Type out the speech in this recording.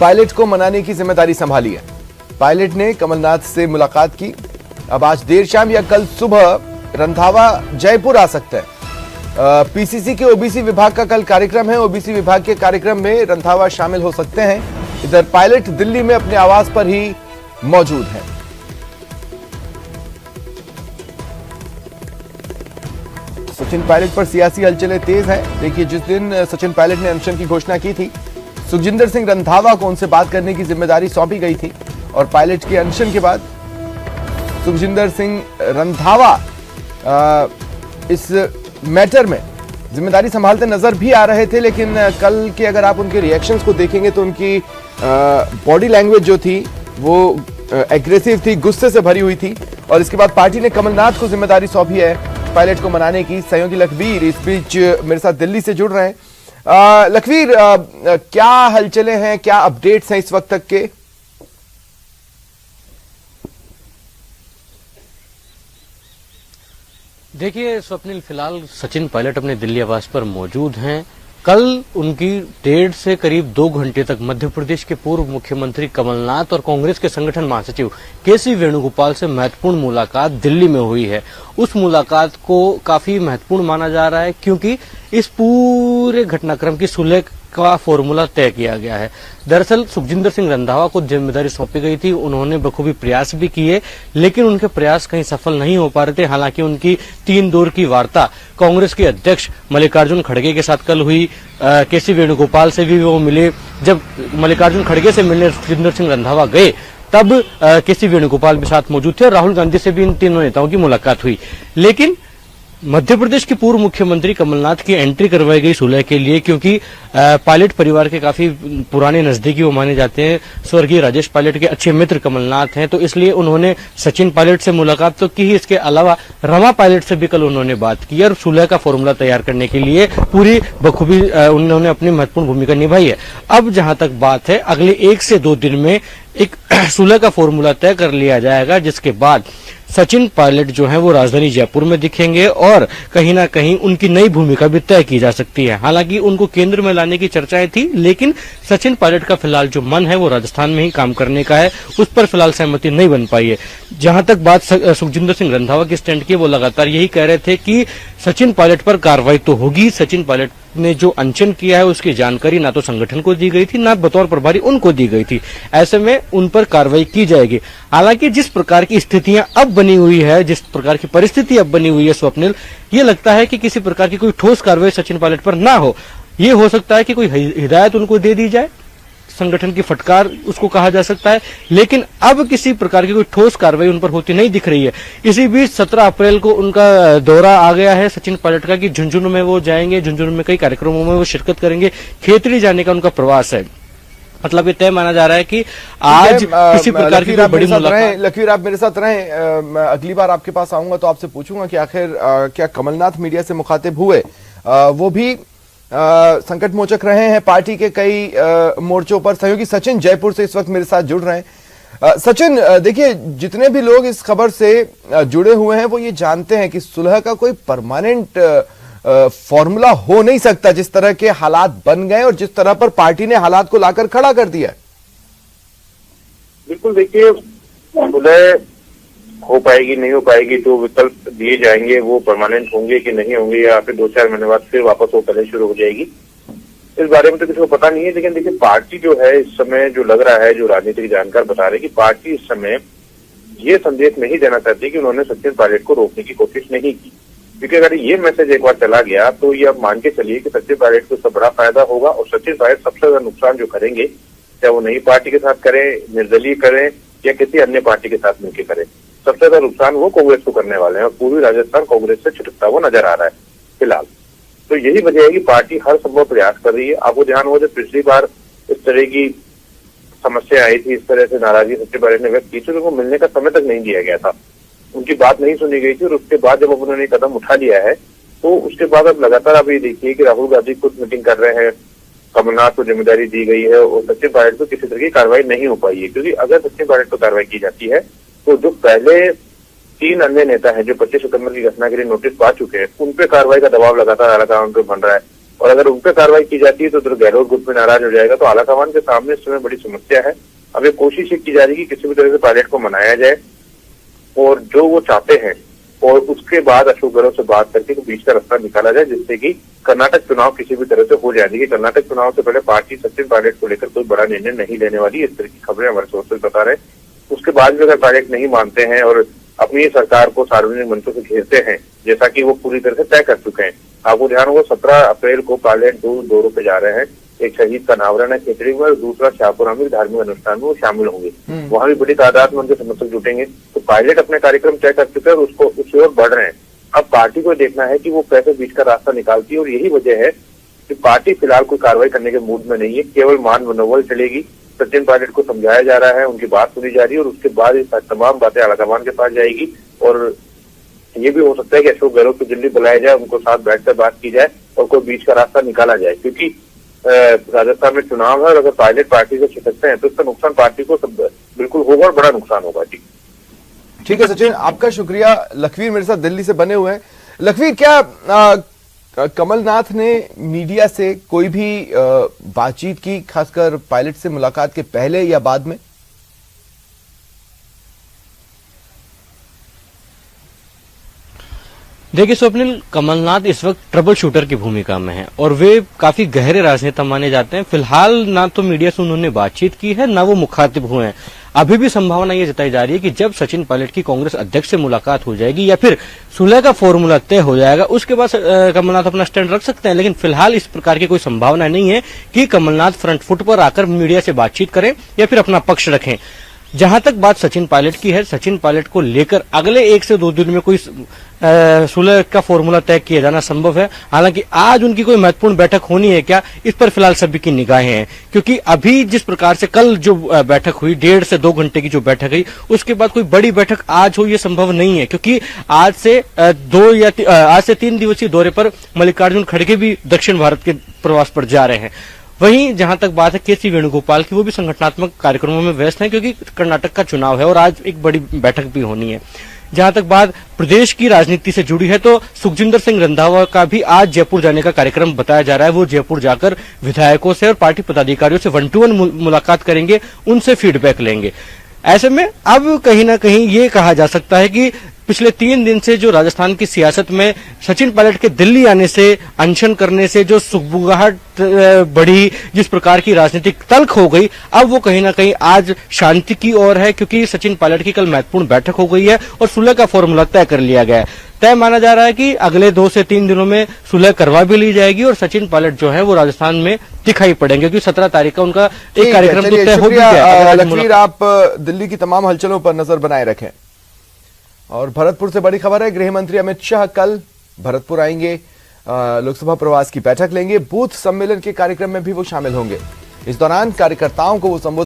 Pilot को मनाने की जिम्मेदारी संभाली है। पायलट ने कमलनाथ से मुलाकात की। अब आज देर शाम या कल सुबह रंधावा जयपुर आ सकते हैं। पीसीसी के ओबीसी विभाग का कल कार्यक्रम है। ओबीसी विभाग के कार्यक्रम में रंधावा शामिल हो सकते हैं। इधर पायलट दिल्ली में अपने आवास पर ही मौजूद हैं। सचिन पायलट पर सियासी हलचलें तेज हैं। देखिए, जिस दिन सचिन पायलट ने अनशन की घोषणा की थी, सुखजिंदर सिंह रंधावा को उनसे बात करने की जिम्मेदारी सौंपी गई थी और पायलट के अनशन के बाद सुखजिंदर सिंह रंधावा इस मैटर में जिम्मेदारी संभालते नजर भी आ रहे थे। लेकिन कल के अगर आप उनके रिएक्शंस को देखेंगे तो उनकी बॉडी लैंग्वेज जो थी वो एग्रेसिव थी, गुस्से से भरी हुई थी। और इसके बाद पार्टी ने कमलनाथ को जिम्मेदारी सौंपी है पायलट को मनाने की। सहयोगी लखवीर इस बीच मेरे साथ दिल्ली से जुड़ रहे हैं। लखवीर, क्या हलचलें हैं, क्या अपडेट्स हैं इस वक्त तक के? देखिए स्वप्निल, फिलहाल सचिन पायलट अपने दिल्ली आवास पर मौजूद हैं। कल उनकी 1.5 से करीब 2 घंटे तक मध्य प्रदेश के पूर्व मुख्यमंत्री कमलनाथ और कांग्रेस के संगठन महासचिव केसी वेणुगोपाल से महत्वपूर्ण मुलाकात दिल्ली में हुई है। उस मुलाकात को काफी महत्वपूर्ण माना जा रहा है क्योंकि इस पूरे घटनाक्रम की सुलह का फॉर्मूला तय किया गया है। दरअसल सुखजिंदर सिंह रंधावा को जिम्मेदारी सौंपी गई थी। उन्होंने बखूबी प्रयास भी किए, लेकिन उनके प्रयास कहीं सफल नहीं हो पा रहे थे। हालांकि उनकी 3 दौर की वार्ता कांग्रेस के अध्यक्ष मल्लिकार्जुन खड़गे के साथ कल हुई। केसी वेणुगोपाल से भी वो मिले। जब मल्लिकार्जुन खड़गे से मिलने सुखजिंदर सिंह रंधावा गए, तब केसी वेणुगोपाल भी साथ मौजूद थे और राहुल गांधी से भी इन तीनों नेताओं की मुलाकात हुई। लेकिन मध्य प्रदेश के पूर्व मुख्यमंत्री कमलनाथ की एंट्री करवाई गई सुलह के लिए, क्योंकि पायलट परिवार के काफी पुराने नजदीकी वो माने जाते हैं। स्वर्गीय राजेश पायलट के अच्छे मित्र कमलनाथ हैं, तो इसलिए उन्होंने सचिन पायलट से मुलाकात तो की ही, इसके अलावा रमा पायलट से भी कल उन्होंने बात की और सुलह का फॉर्मूला तैयार करने के लिए पूरी बखूबी उन्होंने अपनी महत्वपूर्ण भूमिका निभाई है। अब जहां तक बात है, अगले 1 से 2 दिन में एक सुलह का फॉर्मूला तय कर लिया जाएगा, जिसके बाद सचिन पायलट जो है वो राजधानी जयपुर में दिखेंगे और कहीं ना कहीं उनकी नई भूमिका भी तय की जा सकती है। हालांकि उनको केंद्र में लाने की चर्चाएं थी, लेकिन सचिन पायलट का फिलहाल जो मन है वो राजस्थान में ही काम करने का है। उस पर फिलहाल सहमति नहीं बन पाई है। जहां तक बात सुखजिंदर सिंह रंधावा के स्टैंड की, वो लगातार यही कह रहे थे कि सचिन पायलट पर कार्रवाई तो होगी। सचिन पायलट ने जो अनशन किया है उसकी जानकारी ना तो संगठन को दी गई थी, ना बतौर प्रभारी उनको दी गई थी। ऐसे में उन पर कार्रवाई की जाएगी। हालांकि जिस प्रकार की स्थितियां अब बनी हुई है, जिस प्रकार की परिस्थिति अब बनी हुई है स्वप्निल, ये लगता है कि किसी प्रकार की कोई ठोस कार्रवाई सचिन पायलट पर ना हो। ये हो सकता है कि कोई हिदायत उनको दे दी जाए, संगठन की फटकार उसको कहा जा सकता है, लेकिन अब किसी प्रकार की कोई ठोस कार्रवाई उन पर होती नहीं दिख रही है। इसी बीच 17 अप्रैल को उनका दौरा आ गया है सचिन पायलट का कि झुंझुनू में वो जाएंगे। झुंझुनू में कई कार्यक्रमों में वो शिरकत करेंगे। खेतड़ी जाने का उनका प्रवास है। मतलब ये तय माना जा रहा है कि आज किसी प्रकार की बड़ी मुलाकात। लखवीर, आप मेरे साथ रहें। अगली बार आपके पास आऊंगा तो आपसे पूछूंगा कि आखिर क्या कमलनाथ मीडिया से मुखातिब हुए? वो भी संकट मोचक रहे हैं पार्टी के कई मोर्चों पर। सहयोगी सचिन जयपुर से इस वक्त मेरे साथ जुड़ रहे हैं। सचिन, देखिए, जितने भी लोग इस खबर से जुड़े हुए हैं वो ये जानते हैं कि सुलह का कोई परमानेंट फॉर्मूला हो नहीं सकता, जिस तरह के हालात बन गए और जिस तरह पर पार्टी ने हालात को लाकर खड़ा कर दिया। बिल्कुल, देखिए, सुलह हो पाएगी नहीं हो पाएगी तो विकल्प दिए जाएंगे, वो परमानेंट होंगे कि नहीं होंगे, या फिर 2-4 महीने बाद फिर वापस वो पहले शुरू हो जाएगी, इस बारे में तो किसी को पता नहीं है। लेकिन देखिए, पार्टी जो है इस समय जो लग रहा है, जो राजनीतिक जानकार बता रहे हैं कि पार्टी इस समय ये संदेश नहीं देना चाहती कि उन्होंने सचिन पायलट को रोकने की कोशिश नहीं की, क्योंकि अगर ये मैसेज एक बार चला गया तो ये आप मान के चलिए कि सचिन पायलट को सब बड़ा फायदा होगा और सचिन पायलट सबसे ज्यादा नुकसान जो करेंगे, चाहे वो नई पार्टी के साथ करें, निर्दलीय करें या किसी अन्य पार्टी के साथ मिलकर करें, सबसे ज्यादा नुकसान वो कांग्रेस को करने वाले हैं और पूर्वी राजस्थान कांग्रेस से छिटकता हुआ नजर आ रहा है फिलहाल। तो यही वजह है कि पार्टी हर संभव प्रयास कर रही है। आपको ध्यान हो, जब पिछली बार इस तरह की समस्या आई थी, इस तरह से नाराजगी सचिन पायलट ने व्यक्त की थी, तो उनको मिलने का समय तक नहीं दिया गया था, उनकी बात नहीं सुनी गई थी। और उसके बाद जब उन्होंने कदम उठा लिया है तो उसके बाद अब लगातार आप ये देखिए कि राहुल गांधी खुद मीटिंग कर रहे हैं, कमलनाथ को जिम्मेदारी दी गई है और सचिन पायलट को किसी तरह की कार्रवाई नहीं हो पाई है। क्योंकि अगर सचिन पायलट को कार्रवाई की जाती है तो जो पहले 3 अन्य नेता हैं जो 25 सितंबर की घटना के लिए नोटिस पा चुके हैं, उन पे कार्रवाई का दबाव लगातार बन रहा है। और अगर उन पर कार्रवाई की जाती है तो उधर गहलोत गुट में नाराज हो जाएगा। तो आलाकमान के सामने इस समय बड़ी समस्या है। अब एक कोशिश ये की जा रही है कि किसी भी तरह से पायलट को मनाया जाए और जो वो चाहते हैं और उसके बाद अशोक गहलोत से बात करके बीच का रास्ता निकाला जाए, जिससे कि कर्नाटक चुनाव किसी भी तरह से हो जाए। देखिए, कर्नाटक चुनाव से पहले पार्टी सचिन पायलट को लेकर कोई बड़ा निर्णय नहीं लेने वाली, इस तरह की खबरें हमारे सोर्सेज बता रहे हैं। उसके बाद भी अगर पायलट नहीं मानते हैं और अपनी सरकार को सार्वजनिक मंचों से घेरते हैं, जैसा कि वो पूरी तरह से तय कर चुके हैं। आपको ध्यान होगा 17 अप्रैल को पायलट दो दौरों पे जा रहे हैं। एक शहीद का नावरण है खिचड़ी में और दूसरा शाहपुरा में धार्मिक अनुष्ठान में वो शामिल होंगे। वहां भी बड़ी तादाद में उनके समर्थक जुटेंगे। तो पायलट अपने कार्यक्रम तय कर चुके हैं और उसको उसकी ओर बढ़ रहे हैं। अब पार्टी को देखना है कि वो कैसे बीच का रास्ता निकालती है, और यही वजह है कि पार्टी फिलहाल कोई कार्रवाई करने के मूड में नहीं है। केवल मान मनोबल चलेगी। सचिन पायलट को समझाया जा रहा है, उनकी बात सुनी जा रही है और उसके बाद ये तमाम बातें आलाकमान के पास जाएगी। और ये भी हो सकता है कि अशोक गहलोत को दिल्ली बुलाया जाए, उनको साथ बैठकर बात की जाए और कोई बीच का रास्ता निकाला जाए। क्योंकि राजस्थान में चुनाव है और अगर पायलट पार्टी से छिटकते हैं तो इसका नुकसान पार्टी को बिल्कुल होगा और बड़ा नुकसान होगा। जी ठीक है सचिन, आपका शुक्रिया। लखवीर मेरे साथ दिल्ली से बने हुए हैं। लखवीर, क्या कमलनाथ ने मीडिया से कोई भी बातचीत की, खासकर पायलट से मुलाकात के पहले या बाद में? देखिए स्वप्निल, कमलनाथ इस वक्त ट्रबल शूटर की भूमिका में हैं और वे काफी गहरे राजनेता माने जाते हैं। फिलहाल ना तो मीडिया से उन्होंने बातचीत की है, ना वो मुखातिब हुए हैं। अभी भी संभावना ये जताई जा रही है कि जब सचिन पायलट की कांग्रेस अध्यक्ष से मुलाकात हो जाएगी या फिर सुलह का फॉर्मूला तय हो जाएगा, उसके बाद कमलनाथ अपना स्टैंड रख सकते हैं। लेकिन फिलहाल इस प्रकार की कोई संभावना नहीं है कि कमलनाथ फ्रंट फुट पर आकर मीडिया से बातचीत करें या फिर अपना पक्ष रखें। जहां तक बात सचिन पायलट की है, सचिन पायलट को लेकर अगले 1 से 2 दिन में कोई सुलह का फॉर्मूला तय किया जाना संभव है। हालांकि आज उनकी कोई महत्वपूर्ण बैठक होनी है क्या, इस पर फिलहाल सभी की निगाहें हैं। क्योंकि अभी जिस प्रकार से कल जो बैठक हुई, 1.5 से 2 घंटे की जो बैठक हुई, उसके बाद कोई बड़ी बैठक आज हो ये संभव नहीं है। क्योंकि आज से 3 दिवसीय दौरे पर मल्लिकार्जुन खड़गे भी दक्षिण भारत के प्रवास पर जा रहे हैं। वहीं जहां तक बात है केसी वेणुगोपाल की, वो भी संगठनात्मक कार्यक्रमों में व्यस्त हैं क्योंकि कर्नाटक का चुनाव है और आज एक बड़ी बैठक भी होनी है। जहां तक बात प्रदेश की राजनीति से जुड़ी है तो सुखजिंदर सिंह रंधावा का भी आज जयपुर जाने का कार्यक्रम बताया जा रहा है। वो जयपुर जाकर विधायकों से और पार्टी पदाधिकारियों से 1-to-1 मुलाकात करेंगे, उनसे फीडबैक लेंगे। ऐसे में अब कहीं ना कहीं ये कहा जा सकता है कि पिछले 3 दिन से जो राजस्थान की सियासत में सचिन पायलट के दिल्ली आने से, अनशन करने से जो सुगबुगाहट बढ़ी, जिस प्रकार की राजनीतिक तल्ख हो गई, अब वो कहीं ना कहीं आज शांति की ओर है। क्योंकि सचिन पायलट की कल महत्वपूर्ण बैठक हो गई है और सुलह का फॉर्मूला तय कर लिया गया है। तय माना जा रहा है कि अगले 2 से 3 दिनों में सुलह करवा भी ली जाएगी और सचिन पायलट जो है वो राजस्थान में दिखाई पड़ेंगे, क्योंकि 17 तारीख का उनका एक कार्यक्रम तो तय हो गया। लखवीर, आप दिल्ली की तमाम हलचलों पर नजर बनाए रखें। और भरतपुर से बड़ी खबर है, गृह मंत्री अमित शाह कल भरतपुर आएंगे, लोकसभा प्रवास की बैठक लेंगे। बूथ सम्मेलन के कार्यक्रम में भी वो शामिल होंगे। इस दौरान कार्यकर्ताओं को वो संबोधित